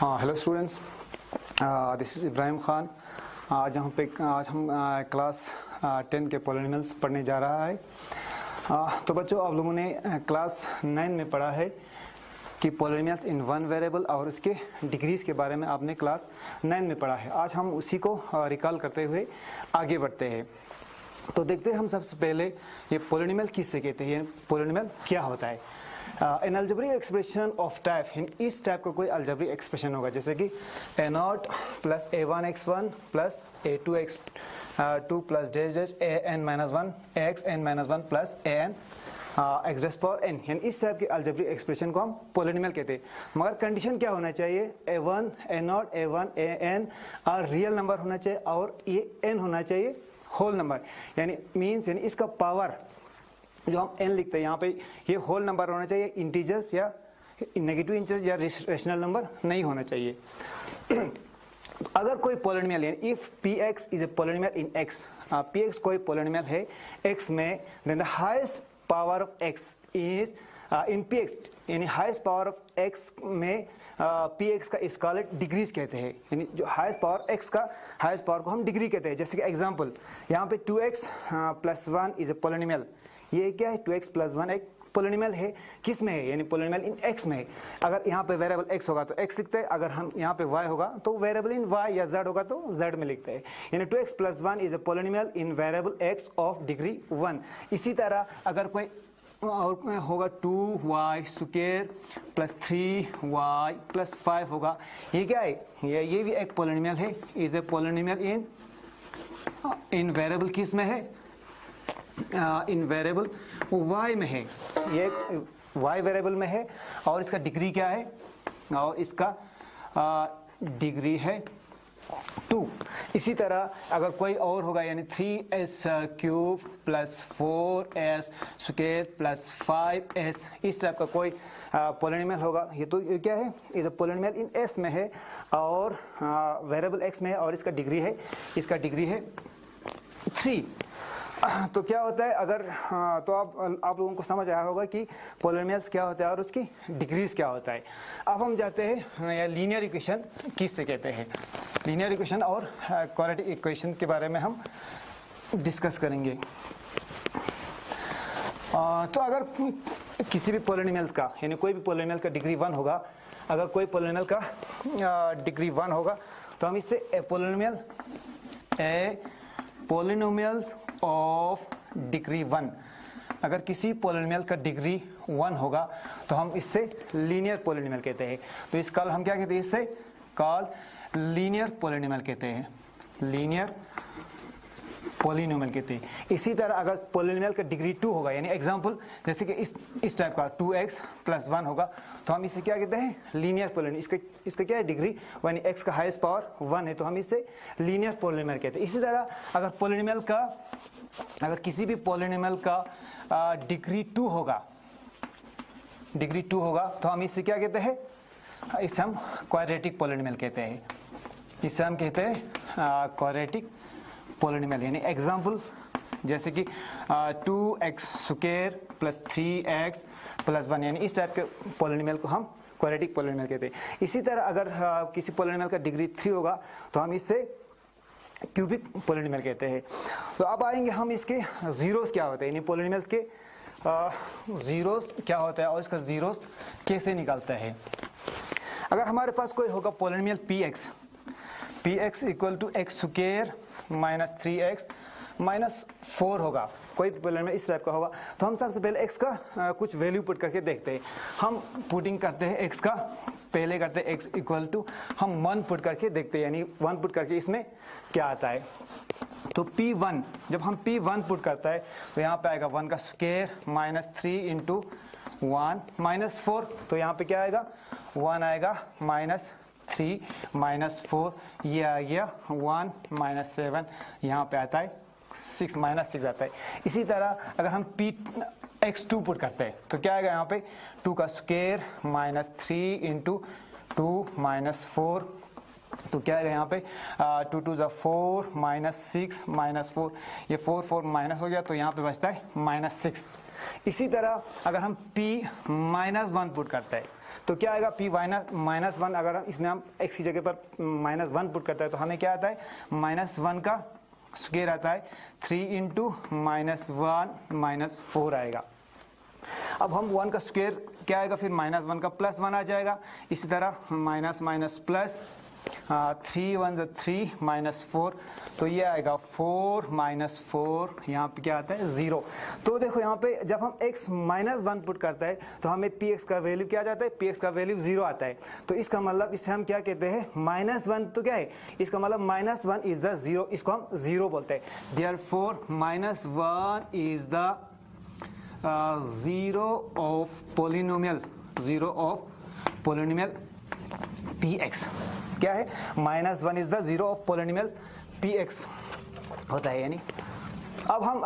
Hello students, this is Ibrahim Khan. आज हम class 10 के पॉलिनोमियल्स पढ़ने जा रहा है। तो बच्चों, आप लोगों ने क्लास 9 में पढ़ा है कि पॉलिनोमियल्स इन वन वेरिएबल और उसके डिग्रीज के बारे में आपने क्लास 9 में पढ़ा है। आज हम उसी को रिकॉल करते हुए आगे बढ़ते हैं। तो देखते हैं हम सबसे पहले ये पॉलिनोमियल किससे कहते हैं, पॉलिनोमियल क्या होता है। N algebraic expression of type, इस टाइप का कोई अलजेब्रिक एक्सप्रेशन होगा जैसे कि a0 plus a1x1 plus a2x2 plus dash an-1 xn-1 plus an x rays power n, यानी इस टाइप के अलजेब्रिक एक्सप्रेशन को हम पॉलिनोमियल कहते हैं। मगर कंडीशन क्या होना चाहिए, a1 a0 a1 an और रियल नंबर होना चाहिए और ये n होना चाहिए होल नंबर, यानी मीन्स यानी इसका पावर जो हम n लिखते हैं यहाँ पे ये होल नंबर होना चाहिए, इंटीजर्स या नेगेटिव इंटीजर्स या रेशनल नंबर नहीं होना चाहिए। अगर कोई पॉलिनोमियल है, if px is a polynomial in x, px कोई पॉलिनोमियल है x में, then the highest power of x is in px, यानी हाईएस्ट पावर ऑफ x में px का स्केलर डिग्रीज कहते हैं, यानी जो हाईएस्ट पावर x का हाईएस्ट पावर को हम डिग्री कहते हैं। जैसे कि एग्जांपल यहाँ पे 2x plus 1 is a polynomial, ये क्या है 2x प्लस 1 एक पॉलिनोमियल है, किस में है, यानी पॉलिनोमियल इन x में है। अगर यहाँ पे वेरिएबल x होगा तो x लिखते हैं, अगर हम यहाँ पे y होगा तो वेरिएबल इन y या z होगा तो z में लिखते हैं, यानी 2x plus 1 is a polynomial in variable x of degree 1। इसी तरह अगर कोई और होगा 2y square plus 3y plus 5 होगा, ये क्या है, ये भी एक पॉलिनोमियल है, is a polynomial in variable किस में है, इन वेरिएबल y में है, ये y वेरिएबल में है और इसका डिग्री क्या है, और इसका डिग्री है 2। इसी तरह अगर कोई और होगा, यानी 3s cube plus 4s square plus 5s, इस टाइप का कोई पॉलिनोमियल होगा, ये तो ये क्या है, is a polynomial in s में है और वेरिएबल x में है और इसका डिग्री है 3। तो क्या होता है, अगर तो आप लोगों को समझ आया होगा कि पॉलिनोमियल्स क्या होता है और उसकी डिग्रीज क्या होता है। अब हम जाते हैं लीनियर इक्वेशन किससे कहते हैं, लीनियर इक्वेशन और क्वाड्रेटिक इक्वेशन के बारे में हम डिस्कस करेंगे। तो अगर किसी भी पॉलिनोमियल्स का, यानी कोई भी पॉलिनोमियल का डिग्री 1 होगा, अगर कोई पॉलिनोमियल का डिग्री 1 होगा तो हम इससे पॉलिनोमियल्स ऑफ डिग्री 1, अगर किसी पॉलिनोमियल का डिग्री 1 होगा तो हम इससे लीनियर पॉलिनोमियल कहते हैं। तो इस कॉल हम क्या कहते हैं, इससे कॉल लीनियर पॉलिनोमियल कहते हैं, लीनियर पॉलिनोमियल कहते हैं। इसी तरह अगर पॉलिनोमियल का डिग्री 2 होगा, यानी एग्जांपल जैसे कि इस टाइप का 2x प्लस 1 होगा तो हम इसे क्या कहते हैं, लीनियर पॉलिनोमियल। इसका क्या है, डिग्री, यानी x का हाईएस्ट पावर 1 है तो हम इसे लीनियर पॉलिनोमियल कहते हैं। इसी तरह अगर किसी भी पॉलिनोमियल का डिग्री 2 होगा तो हम इससे क्या कहते हैं, इसे हम क्वाड्रेटिक पॉलिनोमियल कहते हैं, इसे हम कहते हैं क्वाड्रेटिक पॉलिनोमियल। यानी एग्जांपल जैसे कि 2x square plus 3x plus 1, यानी इस टाइप के पॉलिनोमियल को हम क्वाड्रेटिक पॉलिनोमियल कहते हैं। इसी तरह अगर किसी पॉलिनोमियल का डिग्री 3 होगा तो हम इससे क्यूबिक पॉलिनोमियल कहते हैं। तो अब आएंगे हम इसके जीरोस क्या होते हैं, यानी पॉलिनोमियल्स के जीरोस क्या होता है और इसका जीरोस कैसे निकालता है। अगर हमारे पास कोई होगा polynomial px equal to x square minus 3x minus 4 होगा, कोई पॉलिनोमियल इस टाइप का होगा, तो हम सबसे पहले x का कुछ वैल्यू पुट करके देखते हैं। हम पुटिंग करते हैं x का, पहले करते हैं x इक्वल टू, हम 1 पुट करके देखते हैं, यानी 1 पुट करके इसमें क्या आता है। तो p1, जब हम p1 पुट करता है तो यहाँ पे आएगा 1 का स्क्वायर माइनस 3 इंटू 1 माइनस 4, तो यहाँ पे क्या आएगा, 1 आएगा माइनस 3 माइनस 4, ये आ गया 1 माइनस 7, यहाँ पे आता है 6 माइनस 6 आता है। इसी तरह अगर हम x2 पुट करते हैं तो क्या आएगा, यहाँ पे 2 का स्क्वायर माइनस 3 इंटू 2 माइनस 4, तो क्या आएगा यहाँ पे 2 2 4 माइनस 6 माइनस 4, ये 4 4 माइनस हो गया तो यहाँ पे बचता है माइनस 6। इसी तरह अगर हम p -1 पुट करते हैं तो क्या आएगा, p -1 अगर हम इसमें हम x की जगह पर -1 पुट करते हैं तो हमें क्या आता है, -1 का स्क्वायर आता है 3 इंटू -1 -4 आएगा। अब हम 1 का स्क्वायर क्या आएगा, फिर -1 का +1 आ जाएगा। इसी तरह माइनस माइनस प्लस 3 1 3 -4, तो ये आएगा 4 -4, यहाँ पे क्या आता है 0। तो देखो यहाँ पे जब हम x -1 पुट करते हैं तो हमें px का वैल्यू क्या आ जाता है, px का वैल्यू 0 आता है। तो इसका मतलब इससे हम क्या कहते हैं, -1 तो क्या है, इसका मतलब -1 इज द 0, इसको हम 0 बोलते हैं। Therefore -1 is the 0 of polynomial px। क्या है, -1 is the 0 of polynomial px होता है। यानी अब हम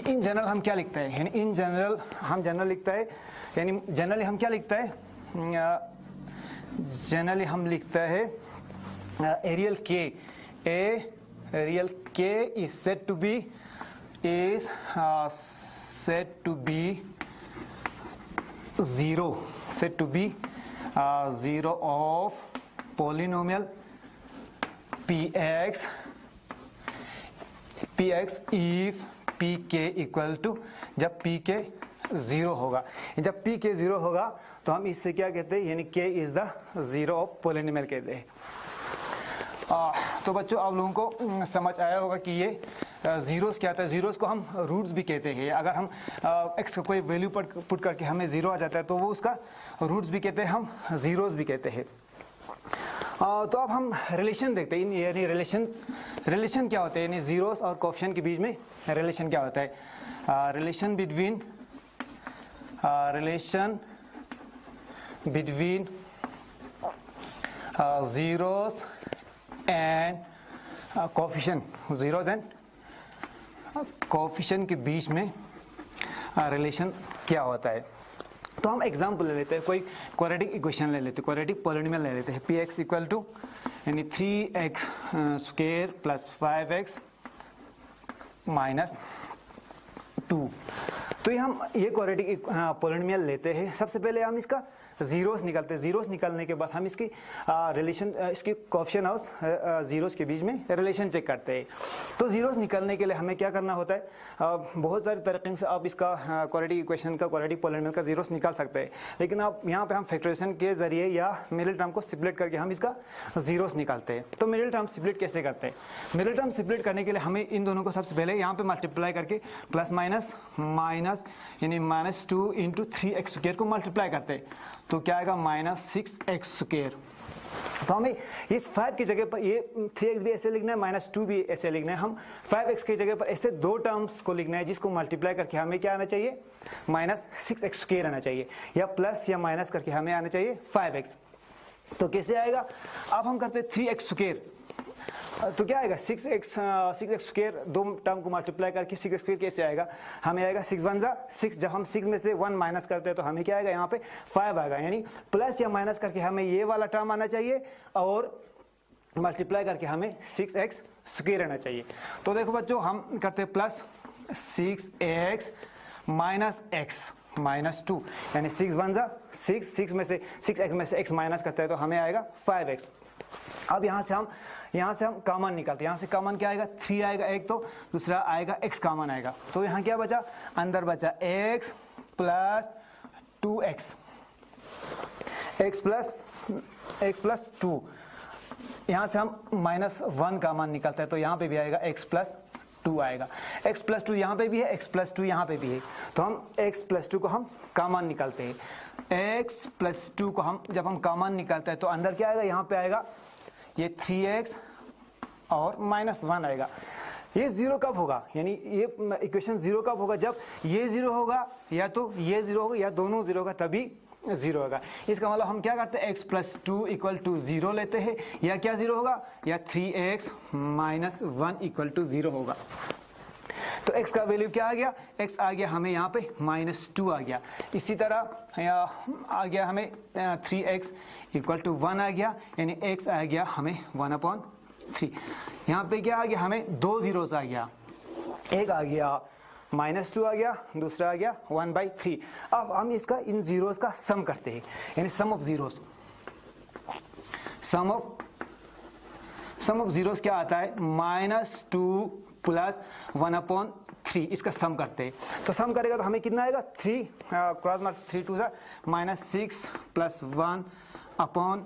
इन जनरल हम क्या लिखते हैं, यानी इन जनरल हम जनरल लिखता है, यानी जनरली हम क्या लिखता है, जनरली हम लिखता है a real k is said to be 0 of polynomial px if pk equal to, जब pk 0 होगा, जब pk 0 होगा तो हम इससे क्या कहते हैं, यानी k is the 0 of polynomial कहते हैं। तो बच्चों आप लोगों को समझ आया होगा कि ये जीरोस क्या होता है। जीरोस को हम रूट्स भी कहते हैं। अगर हम x का कोई वैल्यू पुट करके हमें 0 आ जाता है तो वो उसका रूट्स भी कहते हैं, हम जीरोस भी कहते हैं। तो अब हम रिलेशन देखते हैं, यानी रिलेशन क्या होता है, यानी जीरोस और कोएफिशिएंट के बीच में रिलेशन क्या होता है। Relation between zeros and coefficient के बीच में रिलेशन क्या होता है। तो हम एग्जांपल ले लेते हैं, कोई क्वाड्रेटिक इक्वेशन ले लेते हैं, क्वाड्रेटिक पॉलिनोमियल ले लेते हैं। px इक्वल टू यानी 3x square plus 5x minus 2। तो हम ये क्वाड्रेटिक पॉलिनोमियल लेते हैं। सबसे पहले हम इसका जीरोस निकालते हैं। जीरोस निकालने के बाद हम इसकी रिलेशन, इसकी कोएफिशिएंट और जीरोस के बीच में रिलेशन चेक करते हैं। तो जीरोस निकालने के लिए हमें क्या करना होता है, बहुत सारे तरीके से आप इसका क्वाड्रेटिक इक्वेशन का, क्वाड्रेटिक पॉलिनोमियल का जीरोस निकाल सकते हैं। लेकिन आप यहाँ पे हम फैक्टराइजेशन के जरिए या मिडिल टर्म को स्प्लिट करके हम इसका जीरोस निकालते हैं। तो मिडिल टर्म स्प्लिट कैसे करते हैं, मिडिल टर्म स्प्लिट करने के लिए हमें इन दोनों को सबसे पहले यहाँ पे मल्टीप्लाई करके प्लस माइनस यानी -2 इंटू 3x स्क्वायर को मल्टीप्लाई करते हैं तो क्या आएगा -6x स्क्वायर। तो हमें इस 5 की जगह पर ये 3x भी ऐसे लिखना है, -2 भी ऐसे लिखना है। हम 5x की जगह पर ऐसे दो टर्म्स को लिखना है जिसको मल्टीप्लाई करके हमें क्या आना चाहिए, -6x स्क्वायर आना चाहिए, या प्लस या माइनस करके हमें आना चाहिए 5x। तो कैसे आएगा, अब हम करते हैं 3x स्क्वायर, तो क्या आएगा 6x स्क्वायर, दो टर्म को मल्टीप्लाई करके 6x स्क्वायर कैसे आएगा, हमें आएगा 6 1 जा 6। जब हम 6 में से 1 माइनस करते हैं तो हमें क्या आएगा, यहाँ पे 5 आएगा। यानी प्लस या माइनस करके हमें ये वाला टर्म आना चाहिए और मल्टीप्लाई करके हमें 6x स्क्वायर आना चाहिए। तो देखो बच्चों, हम करते हैं प्लस 6x माइनस x -2, यानी 6 1 जा 6 में से 6x में से x माइनस करते हैं तो हमें आएगा 5x। अब यहाँ से हम कॉमन निकालते हैं। यहाँ से कॉमन क्या आएगा, 3 आएगा एक, तो दूसरा आएगा x कॉमन आएगा। तो यहाँ क्या बचा, अंदर बचा x plus 2x, x plus 2। यहाँ से हम -1 कॉमन निकालते हैं तो यहाँ पे भी आएगा x प्लस 2 आएगा। x प्लस 2 यहाँ पे भी है, x प्लस 2 यहाँ पे भी है। तो हम x प्लस 2 को हम कॉमन निकालते हैं। x प्लस 2 को हम जब हम कॉमन निकालते हैं तो अंदर क्या आएगा, यहाँ पे आएगा ये 3x और -1 आएगा। ये 0 कब होगा, यानी ये इक्वेशन 0 कब होगा, जब ये 0 होगा या तो ये 0 होगा या दोनों 0 होगा, तभी 0 होगा। इसका मतलब हम क्या करते हैं, x प्लस 2 इक्वल टू 0 लेते हैं, या क्या 0 होगा, या 3x माइनस 1 इक्वल टू 0 होगा। तो x का वैल्यू क्या आ गया, x आ गया हमें यहाँ पे -2 आ गया। इसी तरह आ गया हमें 3x इक्वल टू 1 आ गया, यानी x आ गया हमें 1/3। यहाँ पे क्या आ गया, हमें 2 जीरोस आ गया, एक आ गया -2 आ गया, दूसरा आ गया 1/3। अब हम इसका इन जीरोस का सम करते हैं, यानी sum of zeros. Sum of zeros क्या आता है? -2 + 1/3, इसका सम करते हैं। तो सम करेगा तो हमें कितना आएगा? 3 क्रॉस मार्क 3 2 -6 + 1 अपॉन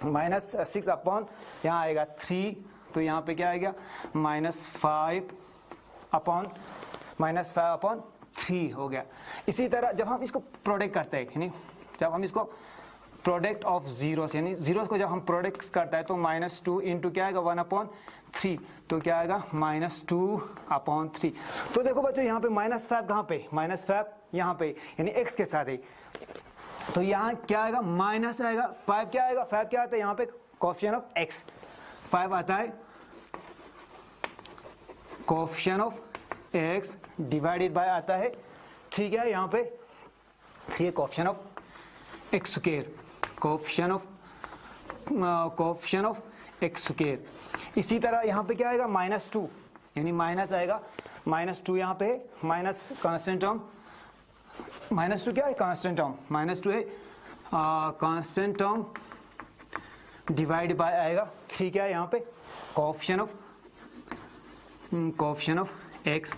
-6 अपॉन यहाँ आएगा 3, तो यहाँ पे क्या आएगा? -5/3 हो गया। इसी तरह जब हम इसको प्रोडक्ट करते हैं, यानी जब हम इसको प्रोडक्ट ऑफ जीरोस, यानी जीरोस को जब हम प्रोडक्ट करता है तो -2 इंटू क्या आएगा? 1/3, तो क्या आएगा? -2/3। तो देखो बच्चों यहाँ पे -5 कहाँ पे? -5 यहाँ पे, यानी x के साथ है। तो यहाँ क्या आएगा? माइनस आएगा, 5 क्या आएगा? 5 क्या आता है यहाँ पे? कोएफिशिएंट ऑफ x 5 आता है, coefficient of x divided by आता है 3, क्या है यहाँ पे? 3 है coefficient of x square, coefficient of x square. इसी तरह यहाँ पे क्या आएगा? -2, यानी माइनस आएगा, -2 यहाँ पे माइनस कांस्टेंट टर्म, -2 क्या है? कांस्टेंट टर्म, -2 है कांस्टेंट टर्म डिवाइड बाय आएगा 3, क्या है यहाँ पे? Coefficient of x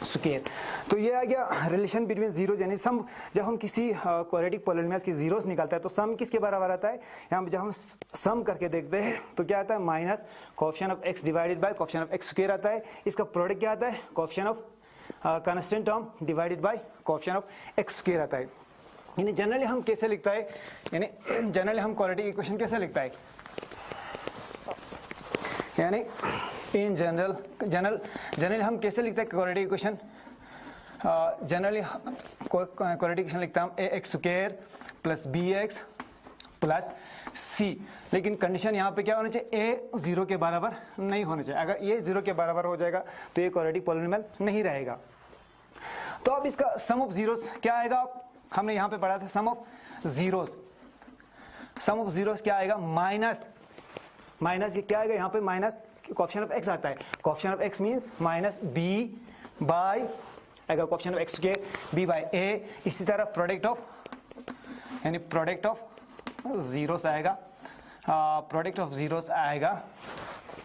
square. तो ये आ गया रिलेशन बिटवीन जीरोस, यानी सम। जब हम किसी क्वाड्रेटिक पॉलिनोमियल की जीरोस निकालते हैं तो सम किसके बराबर आता है? यहाँ पे जब हम सम करके देखते हैं तो क्या आता है? Minus coefficient of x divided by coefficient of x square आता है। इसका प्रोडक्ट क्या आता है? Coefficient of constant term divided by coefficient of x square आता है। यानी जनरली हम कैसे लिखता है, यानी जनरली हम क्वाड्रेटिक इक्वेशन कैसे लिखता है, यानी इन जनरल हम कैसे लिखते हैं quadratic equation? Generally quadratic equation लिखता हम ax square plus bx plus c, लेकिन कंडीशन यहाँ पे क्या होना चाहिए? a 0 के बराबर नहीं होना चाहिए। अगर ये 0 के बराबर हो जाएगा तो ये क्वाड्रेटिक पॉलिनोमियल नहीं रहेगा। तो अब इसका सम ऑफ जीरोस क्या आएगा? हमने यहाँ पे पढ़ा था सम ऑफ जीरोस क्या आएगा? माइनस ये क्या आएगा यहाँ पे? माइनस कोएफिशिएंट ऑफ x आता है, coefficient of x means -b by आएगा coefficient of x square b by a। इसी तरह प्रोडक्ट ऑफ, यानी प्रोडक्ट ऑफ जीरोस आएगा,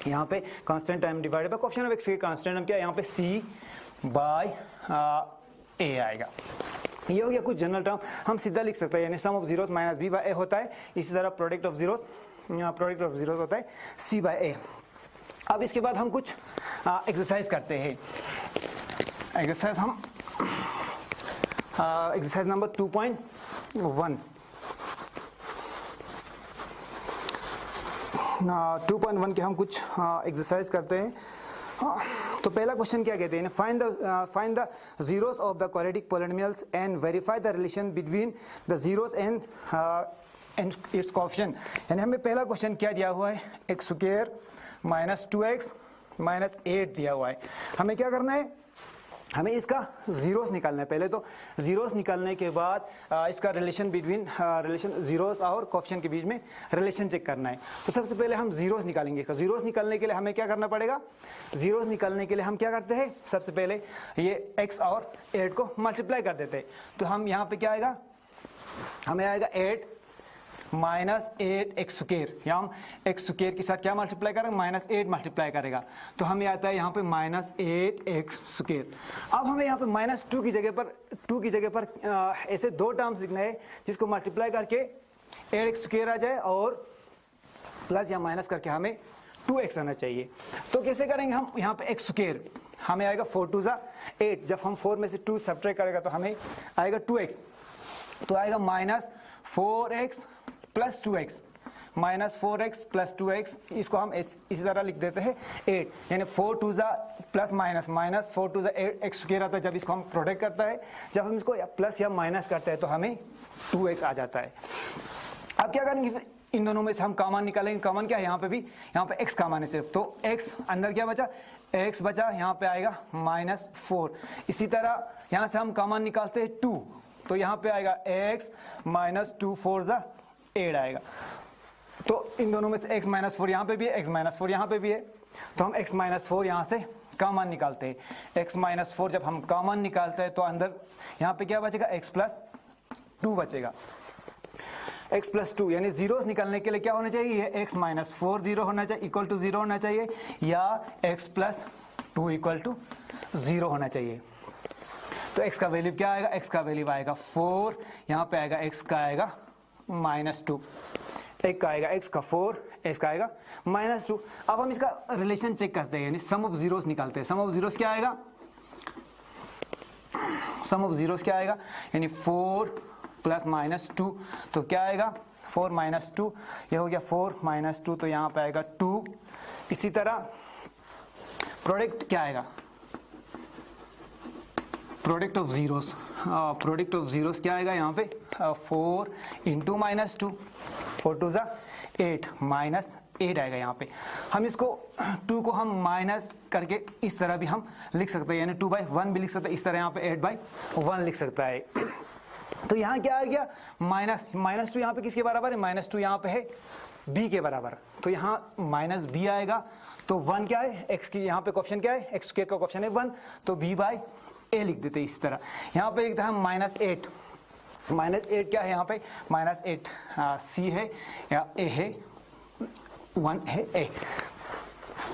यहाँ पे constant time divided by coefficient of x के कांस्टेंट टाइम क्या है यहाँ पे? c बाय a आएगा। ये हो गया कुछ जनरल टर्म, हम सीधा लिख सकते हैं, यानी sum of zeros -b by a होता है। इसी तरह प्रोडक्ट ऑफ जीरोस होता है c बाय a। अब इसके बाद हम कुछ एक्सरसाइज करते हैं। Exercise number 2.1। के हम कुछ एक्सरसाइज करते हैं। तो पहला क्वेश्चन क्या कहते हैं? Find the zeros of the quadratic polynomials and verify the relation between the zeros and it's coefficient. यानी हमें पहला क्वेश्चन क्या दिया हुआ है? x स्क्वायर -2x -8 दिया हुआ है। हमें क्या करना है? हमें इसका जीरोस निकालना है। पहले तो जीरोस निकालने के बाद इसका रिलेशन बिटवीन जीरोस और कोएफिशिएंट के बीच में रिलेशन चेक करना है। तो सबसे पहले हम जीरोस निकालेंगे। तो जीरोस निकालने के लिए हमें क्या करना पड़ेगा? जीरोस निकालने के लिए हम क्या करते हैं? सबसे पहले ये x और 8 को मल्टीप्लाई कर देते हैं। तो हम यहाँ पे क्या आएगा? हमें आएगा 8 -8 x स्क्वायर, या हम x स्क्वायर के साथ क्या मल्टीप्लाई करेंगे? -8 मल्टीप्लाई करेगा, तो हमें आता है यहाँ पे -8 x स्क्वायर। अब हमें यहाँ पे -2 की जगह पर ऐसे दो टर्म्स लिखना है जिसको मल्टीप्लाई करके 8x स्क्वायर आ जाए और प्लस या माइनस करके हमें 2x आना चाहिए। तो कैसे करेंगे हम? यहाँ पे x स्क्वायर हमें आएगा 4 2 8, जब हम 4 में से 2 सब्ट्रैक्ट करेगा तो हमें आएगा 2x, तो आएगा -4x plus 2x, -4x plus 2x। इसको हम इसी तरह लिख देते हैं 8, यानी 4 2 प्लस -4 2 8 x स्क्वायर आता है। जब इसको हम प्रोडक्ट करता है, जब हम इसको प्लस या माइनस करते हैं तो हमें 2x आ जाता है। अब क्या करेंगे? फिर इन दोनों में से हम कॉमन निकालेंगे। कॉमन क्या है? यहाँ पे भी, यहाँ पे x कॉमन है सिर्फ, तो x अंदर क्या बचा? x बचा, यहाँ पे आएगा -4। इसी तरह यहाँ से हम कॉमन निकालते हैं 2, तो यहाँ पे आएगा x -2 4 8 आएगा। तो इन दोनों में से x -4 यहाँ पे भी है, x -4 यहाँ पे भी है, तो हम x -4 यहाँ से कॉमन निकालते हैं, x माइनस 4 जब हम कॉमन निकालते हैं तो अंदर यहाँ पे क्या बचेगा, x प्लस 2 बचेगा, x प्लस 2 यानी जीरोस निकालने के लिए क्या होना चाहिए, ये x माइनस 4 जीरो होना चाहिए, इक्वल टू 0 होना चाहिए, या x प्लस 2 इक्वल टू 0 होना चाहिए। तो x का वैल्यू क्या आएगा, x का वैल्यू आएगा 4, यहाँ पे आएगा x का आएगा -2, एक का आएगा x का 4, x का आएगा -2। अब हम इसका रिलेशन चेक करते हैं, यानी सम ऑफ जीरोस निकालते हैं। सम ऑफ जीरोस क्या आएगा, सम ऑफ जीरोस क्या आएगा, यानी 4 प्लस -2, तो क्या आएगा 4 -2, ये हो गया 4 -2, तो यहाँ पे आएगा 2। इसी तरह प्रोडक्ट क्या आएगा, product of zeros, product of zeros क्या आएगा यहाँ पे 4 इंटू -2, 4 2 ज़ा 8 -8 आएगा यहाँ पे। हम इसको 2 को हम माइनस करके इस तरह भी हम लिख सकते हैं, यानी 2/1 भी लिख सकते हैं, इस तरह यहाँ पे 8/1 लिख सकता है। तो यहाँ क्या आ गया, -2 यहाँ पे किसके बराबर है, -2 यहाँ पे है b के बराबर, तो यहाँ -b आएगा। तो 1 क्या है, x की यहाँ पे क्वेश्चन क्या है, x स्क्वायर का क्वेश्चन है 1, तो b/a लिख देते हैं इस तरह। यहाँ पे लिखता है -8, -8 क्या है यहाँ पे, -8 c है या a है, 1 है a।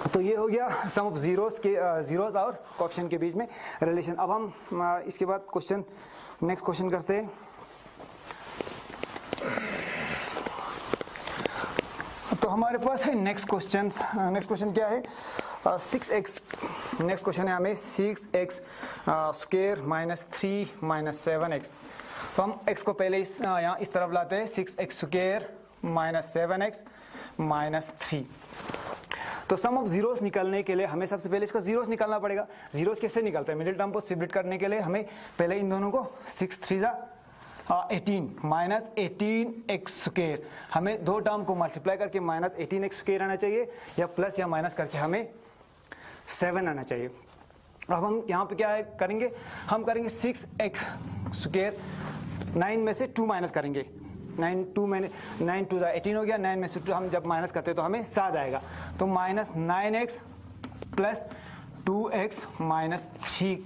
तो ये हो गया सम ऑफ जीरोस के जीरोस और क्वेश्चन के बीच में रिलेशन। अब हम इसके बाद क्वेश्चन नेक्स्ट क्वेश्चन करते हैं। तो हमारे पास है नेक्स्ट क्वेश्चन क्या है, 6x, नेक्स्ट क्वेश्चन है हमें 6x स्क्वायर -3 7x। तो हम x को पहले यहाँ इस तरफ लाते हैं, 6x स्क्वायर -7x -3। तो सम ऑफ जीरोस निकालने के लिए हमें सबसे पहले इसका जीरोस निकालना पड़ेगा। जीरोस कैसे निकलते हैं, मिडिल टर्म को स्प्लिट करने के लिए हमें पहले इन दोनों को 6 3 ज़ा 18 -18x स्क्वायर, हमें दो टर्म को मल्टीप्लाई करके -18x स्क्वायर आना चाहिए, या प्लस या माइनस करके हमें 7 आना चाहिए। अब हम यहाँ पे क्या करेंगे, हम करेंगे 6x स्क्वायर, 9 में से 2 माइनस करेंगे, 9 2 ज़ा 18 हो गया, 9 में से 2 हम जब माइनस करते हैं तो हमें 7 आएगा। तो -9x प्लस 2x -3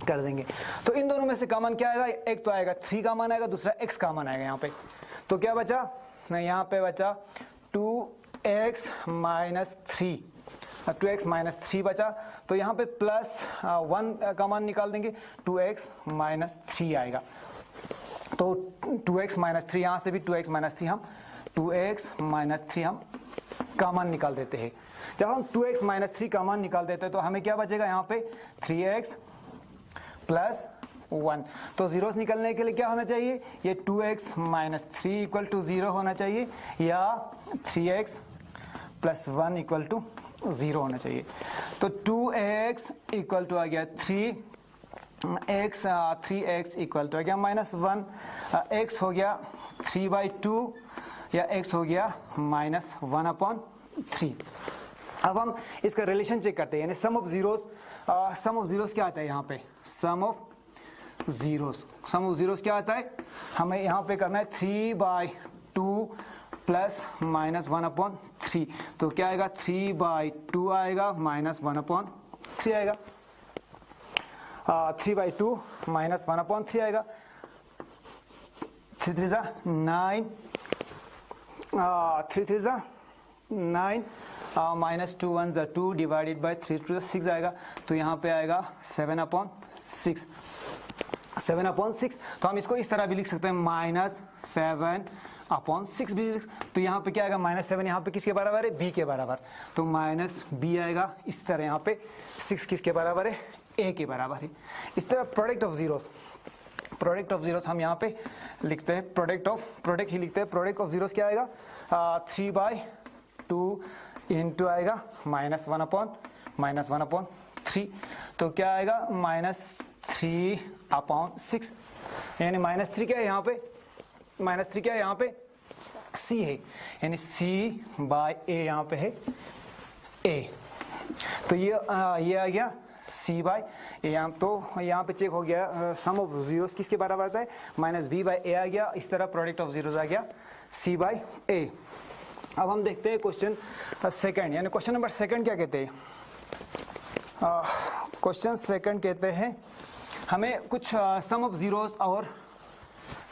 कर देंगे। तो इन दोनों में से कॉमन क्या आएगा, एक तो आएगा 3 कॉमन आएगा, दूसरा x कॉमन आएगा यहाँ पे। तो क्या बचा, यहाँ पे बचा 2x -3 बचा। तो यहाँ पे प्लस 1 कॉमन निकाल देंगे, 2x -3 आएगा। तो 2x -3, यहाँ से भी 2x -3 हम कॉमन निकाल देते हैं। जब हम 2x -3 कॉमन निकाल देते हैं तो हमें क्या बचेगा यहाँ पे 3x प्लस 1। तो जीरोस निकलने के लिए क्या होना चाहिए, ये 2x -3 इक्वल टू 0 होना चाहिए, या 3x प्लस 1 इक्वल टू 0 होना चाहिए। तो 2x इक्वल टू आ गया 3x इक्वल टू आ गया -1, x हो गया 3/2 या x हो गया -1/3। अब हम इसका रिलेशन चेक करते हैं, यानी सम ऑफ जीरोस क्या आता है यहाँ पे, सम ऑफ जीरोस क्या आता है, हमें यहाँ पे करना है 3/2 प्लस -1/3। तो क्या आएगा, 3/2 आएगा -1/3 आएगा, 3/2 -1/3 आएगा, 3 3 ज़ा 9, 3 3 ज़ा 9 -2 1 ज़ा 2 डिवाइडेड बाई 3 2 6 आएगा। तो यहाँ पे आएगा 7/6। तो हम इसको इस तरह भी लिख सकते हैं, -7/6 भी। तो यहाँ पे क्या आएगा, -7 यहाँ पे किसके बराबर है, b के बराबर, तो -b आएगा। इस तरह यहाँ पे 6 किसके बराबर है, a के बराबर है। इस तरह प्रोडक्ट ऑफ जीरोस हम यहाँ पे लिखते हैं, प्रोडक्ट ही लिखते हैं। प्रोडक्ट ऑफ जीरोस क्या आएगा, 3/2 इंटू आएगा -1/3। तो क्या आएगा, -3/6, यानी -3 क्या है यहाँ पे, c है, यानी c/a यहाँ पे है a। तो ये आ गया c/a। तो यहाँ पे चेक हो गया, सम ऑफ जीरोस किसके बराबर आता है, -b/a आ गया। इस तरह प्रोडक्ट ऑफ जीरोस आ गया c/a। अब हम देखते हैं क्वेश्चन सेकंड, यानी क्वेश्चन नंबर सेकंड क्या कहते हैं। क्वेश्चन सेकंड कहते हैं हमें कुछ सम ऑफ जीरोस और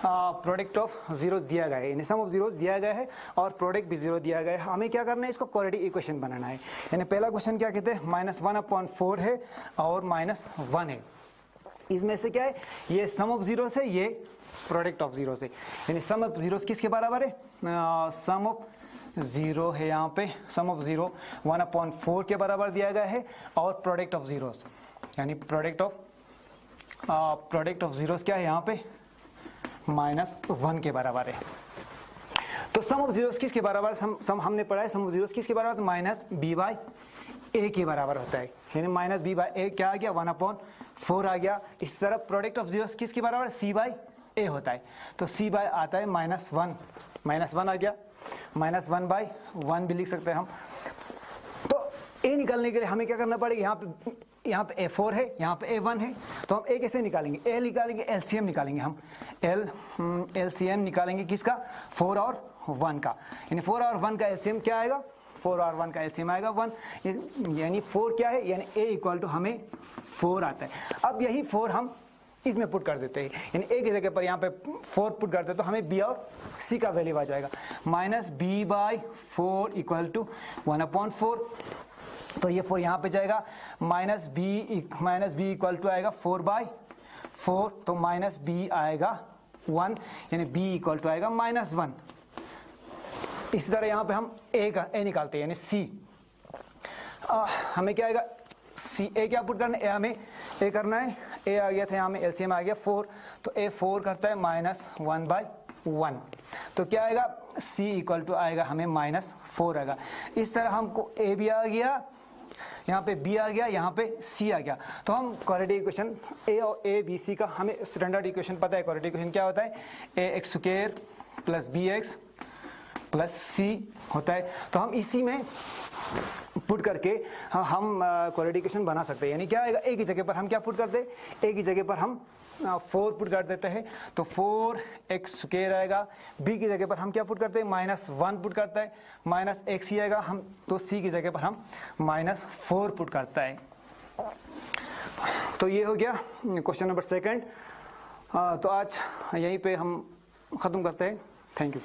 प्रोडक्ट ऑफ जीरो दिया गया है, यानी सम ऑफ जीरो दिया गया है और प्रोडक्ट भी जीरो दिया गया है। हमें क्या करना है, इसको क्वाड्रेटिक इक्वेशन बनाना है। यानी पहला क्वेश्चन क्या कहते हैं, -1/4 है और -1 है। इसमें से क्या है, ये सम ऑफ जीरो से, ये प्रोडक्ट ऑफ जीरो से। यानी सम ऑफ जीरो किसके बराबर है, सम ऑफ जीरो है यहाँ पे, सम ऑफ जीरो 1/4 के बराबर दिया गया है और प्रोडक्ट ऑफ जीरोस यानी प्रोडक्ट ऑफ जीरोस क्या है यहाँ पे, -1 के बराबर है। तो सम ऑफ जीरोस किसके बराबर, सम हमने पढ़ा है, सम ऑफ जीरोस किसके बराबर, -b/a के बराबर होता है। यानी -b/a क्या आ गया, 1/4 आ गया। इस तरफ प्रोडक्ट ऑफ जीरोस किसके बराबर, c/a होता है। तो c बाय आता है -1 आ गया, -1/1 भी लिख सकते हैं हम। तो a निकालने के लिए हमें क्या करना पड़ेगा, यहाँ पे a4 है, यहाँ पे a1 है। तो हम a कैसे निकालेंगे, a निकालेंगे, एलसीएम निकालेंगे हम, एलसीएम निकालेंगे किसका, 4 और 1 का। यानी 4 और 1 का एलसीएम क्या आएगा, 4 और 1 का एलसीएम आएगा 1। यानी 4 क्या है, यानी a इक्वल टू हमें 4 आता है। अब यही 4 हम इसमें पुट कर देते हैं, यानी a की जगह पर यहाँ पे 4 पुट करते हैं तो हमें b और c का वैल्यू आ जाएगा, -b/4 इक्वल टू 1/4। तो ये 4 यहाँ पे जाएगा, -b इक्वल टू आएगा 4/4, तो -b आएगा 1, यानी b इक्वल टू आएगा -1। इसी तरह यहाँ पे हम a निकालते हैं, यानी c हमें क्या आएगा, a क्या पुट करना है, हमें a करना है, a आ गया था यहाँ में, एलसीएम आ गया 4, तो a 4 करता है -1/1। तो क्या आएगा, c इक्वल टू आएगा हमें -4 आएगा। इस तरह हमको a भी आ गया, यहाँ पे b आ गया, यहाँ पे c आ गया। तो हम quadratic equation a b c का हमें स्टैंडर्ड इक्वेशन पता है। क्वाड्रेटिक इक्वेशन क्या होता है, ax² + bx + c होता है। तो हम इसी में पुट करके हम क्वाड्रेटिक इक्वेशन बना सकते हैं। यानी क्या आएगा, a की जगह पर हम क्या पुट करते हैं, a की जगह पर हम 4 पुट कर देते हैं, तो 4x² आएगा। b की जगह पर हम क्या पुट करते हैं, -1 पुट करता है, -x ही आएगा हम, तो c की जगह पर हम -4 पुट करता है। तो ये हो गया क्वेश्चन नंबर सेकंड। तो आज यहीं पे हम ख़त्म करते हैं। Thank you.